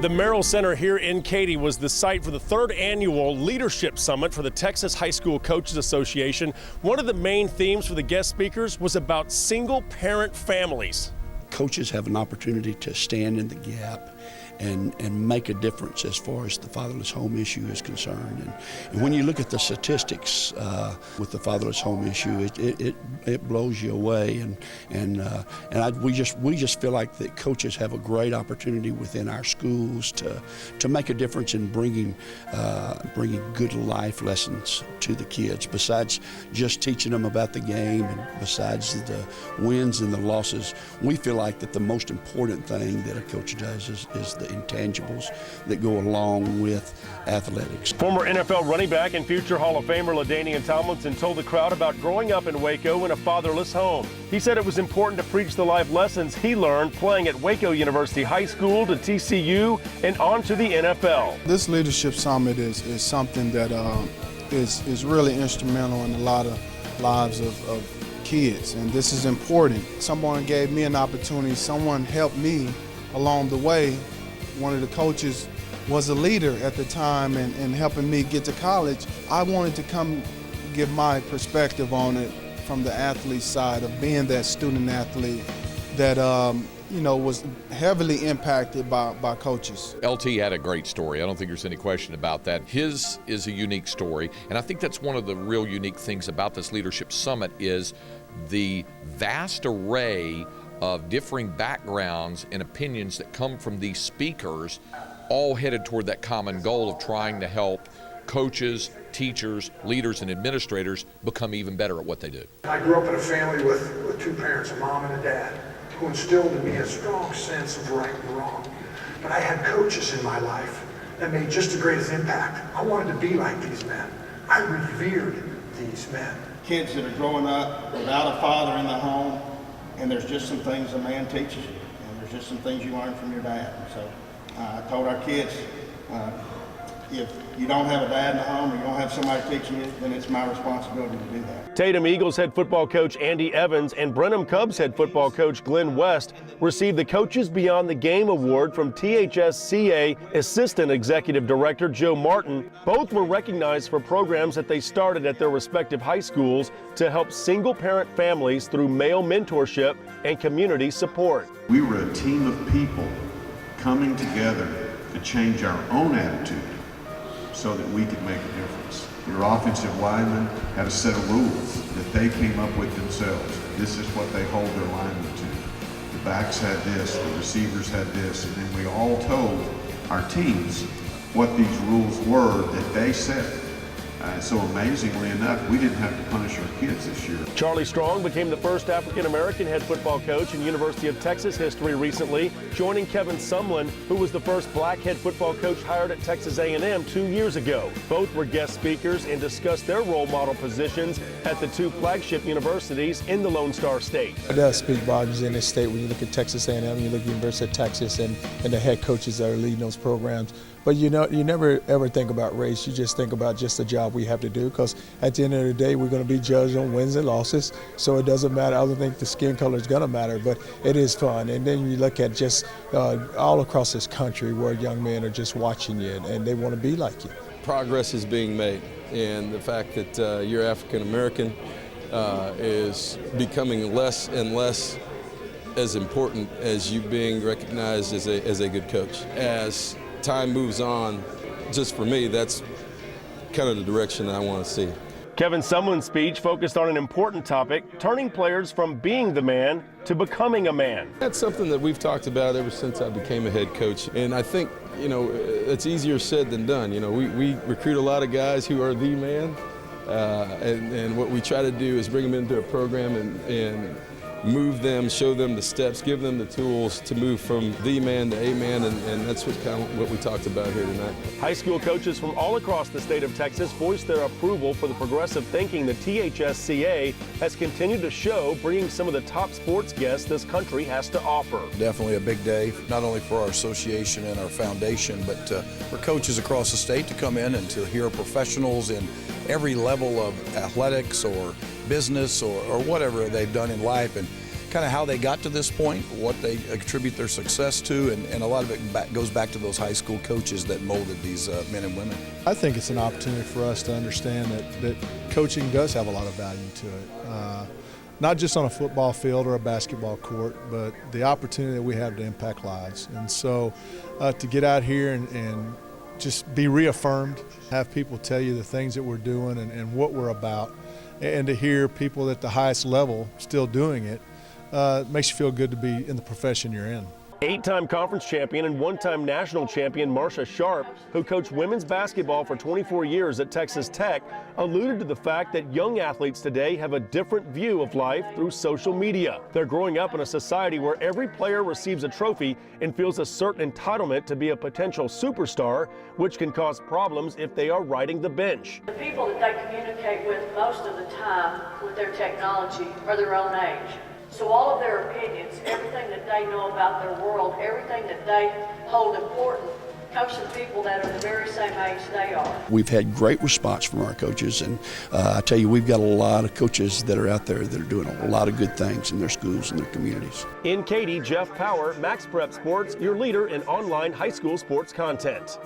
The Merrill Center here in Katy was the site for the third annual Leadership Summit for the Texas High School Coaches Association. One of the main themes for the guest speakers was about single-parent families. Coaches have an opportunity to stand in the gap and make a difference as far as the fatherless home issue is concerned. And when you look at the statistics with the fatherless home issue, it blows you away. We just feel like that coaches have a great opportunity within our schools to make a difference in bringing good life lessons to the kids. Besides just teaching them about the game, and besides the wins and the losses, we feel like that the most important thing that a coach does is the intangibles that go along with athletics. Former NFL running back and future Hall of Famer LaDainian Tomlinson told the crowd about growing up in Waco in a fatherless home. He said it was important to preach the life lessons he learned playing at Waco University High School to TCU and on to the NFL. This Leadership Summit is something that is really instrumental in a lot of lives of kids, and this is important. Someone gave me an opportunity, someone helped me along the way. One of the coaches was a leader at the time and helping me get to college. I wanted to come give my perspective on it from the athlete side of being that student athlete that was heavily impacted by coaches. LT had a great story. I don't think there's any question about that. His is a unique story, and I think that's one of the real unique things about this Leadership Summit is the vast array of differing backgrounds and opinions that come from these speakers, all headed toward that common goal of trying to help coaches, teachers, leaders, and administrators become even better at what they do. I grew up in a family with two parents, a mom and a dad, who instilled in me a strong sense of right and wrong. But I had coaches in my life that made just the greatest impact. I wanted to be like these men. I revered these men. Kids that are growing up without a father in the home, and there's just some things a man teaches you, and there's just some things you learn from your dad. So I told our kids, if you don't have a dad in the home or you don't have somebody teaching you, then it's my responsibility to do that. Tatum Eagles head football coach Andy Evans and Brenham Cubs head football coach Glenn West received the Coaches Beyond the Game Award from THSCA Assistant Executive Director Joe Martin. Both were recognized for programs that they started at their respective high schools to help single-parent families through male mentorship and community support. We were a team of people coming together to change our own attitude so that we could make a difference. Your offensive linemen had a set of rules that they came up with themselves. This is what they hold their linemen to. The backs had this, the receivers had this, and then we all told our teams what these rules were that they set. So amazingly enough, we didn't have to punish our kids this year. Charlie Strong became the first African-American head football coach in University of Texas history recently, joining Kevin Sumlin, who was the first black head football coach hired at Texas A&M 2 years ago. Both were guest speakers and discussed their role model positions at the two flagship universities in the Lone Star State. It does speak volumes in this state when you look at Texas A&M, you look at University of Texas and the head coaches that are leading those programs. But you never ever think about race. You just think about just the job we have to do, because at the end of the day, we're going to be judged on wins and losses. So it doesn't matter. I don't think the skin color is going to matter, but it is fun. And then you look at just all across this country where young men are just watching you and they want to be like you. Progress is being made, and the fact that you're African American is becoming less and less as important as you being recognized as a good coach. As time moves on, just for me, that's kind of the direction I want to see. Kevin Sumlin's speech focused on an important topic, turning players from being the man to becoming a man. That's something that we've talked about ever since I became a head coach, and I think, it's easier said than done. We recruit a lot of guys who are the man, and what we try to do is bring them into a program and move them, show them the steps, give them the tools to move from the man to a man, and that's what we talked about here tonight. High school coaches from all across the state of Texas voiced their approval for the progressive thinking the THSCA has continued to show, bringing some of the top sports guests this country has to offer. Definitely a big day, not only for our association and our foundation, but for coaches across the state to come in and to hear professionals in every level of athletics or business or whatever they've done in life, and kind of how they got to this point, what they attribute their success to, and a lot of it goes back to those high school coaches that molded these men and women. I think it's an opportunity for us to understand that coaching does have a lot of value to it. Not just on a football field or a basketball court, but the opportunity that we have to impact lives. And so to get out here and just be reaffirmed, have people tell you the things that we're doing and what we're about, and to hear people at the highest level still doing it, makes you feel good to be in the profession you're in. 8-time conference champion and 1-time national champion Marcia Sharp, who coached women's basketball for 24 years at Texas Tech, alluded to the fact that young athletes today have a different view of life through social media. They're growing up in a society where every player receives a trophy and feels a certain entitlement to be a potential superstar, which can cause problems if they are riding the bench. The people that they communicate with most of the time with their technology are their own age. So all of their opinions, everything that they know about their world, everything that they hold important, comes from people that are the very same age they are. We've had great response from our coaches, and I tell you, we've got a lot of coaches that are out there that are doing a lot of good things in their schools and their communities. In Katy, Jeff Power, Max Prep Sports, your leader in online high school sports content.